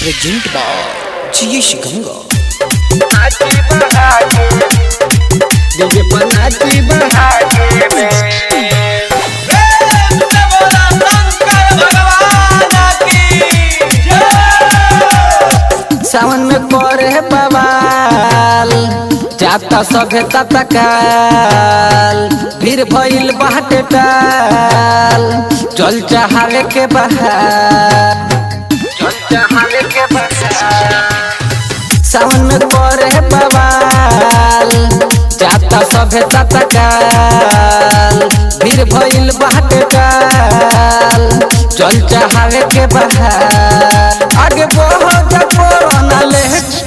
Present by GS Ganga. DJ पर नाची बढ़ा के सावन में करे बवाल जाता सभ्यता तकाल फिर भइल बाटे टाल चल चाहे के बहार सावन में करे बवाल जाता सभ्यता तकाल फिर भइल बाटे टाल चल चाहे के बहार आगे बहुत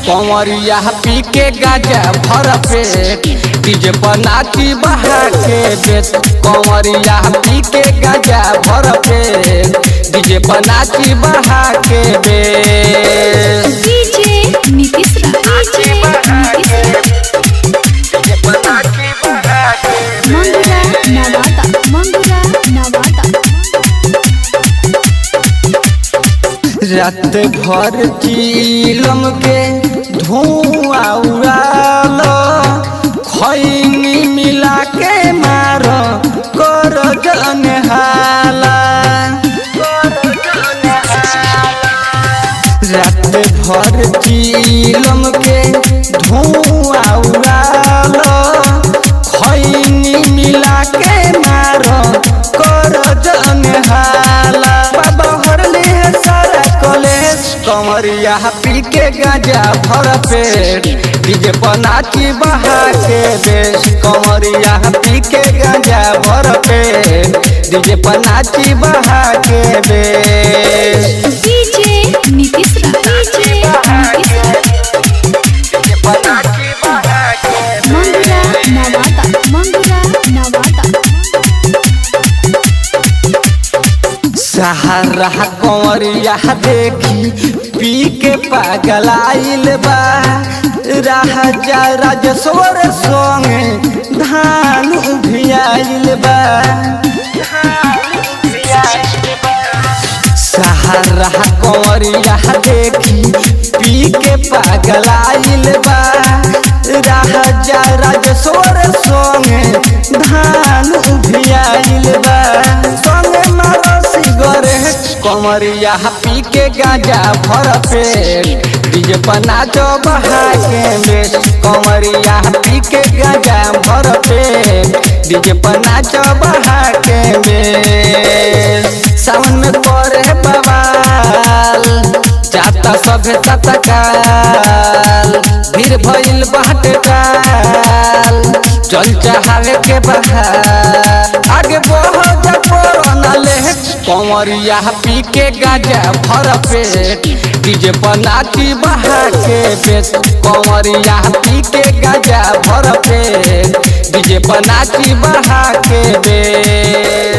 कंवरिया पी के गाजा भर पेट डीजे पर नाची बहा के बेच कंवरिया पी के गाजा भर पेट डीजे पर नाची बहा के बेच डीजे नीतीश मंगुरा नवादा रात भर चीलम के धुआं उड़ालो खैनी मिला के मारो कर जन हाला रात भर चीलम के धुआं उड़ालो खैनी मिला के मारो कर जन हाला बाबा हरले सारा कॉलेज कंवरिया पी के गाजा भर पेट डीजे पर नाची बहा के बेच कंवरिया पी के गाजा भर पेट डीजे पर नाची बहा के बेच डीजे नीतीश मंगुरा नवादा सहारा कंवरिया देखी पी के पागलाइल बा राजा राजेश्वर संगे धान उभियाइल बा सहारा कंवरिया देखी पी के पागलाइल बा राजा राजेश्वर संगे धान उभियाइल बा संगे मारो सिगरेट कंवरिया पी के गाजा भर पेट डीजे पर नाचो बहा के बेच कंवरिया पी के गाजा भर पेट डीजे पर नाचो बहा के बेच सावन में करे बवाल जाता सभ्यता तकाल भीड़ भइल बाटे टाल चल चाहे के बहार आगे बहुत कोरोना ले कंवरिया पी के गाजा भर पेट डीजे पर नाची बहा के बेच कंवरिया पी के गाजा भर पेट डीजे पर नाची बहा के बेच।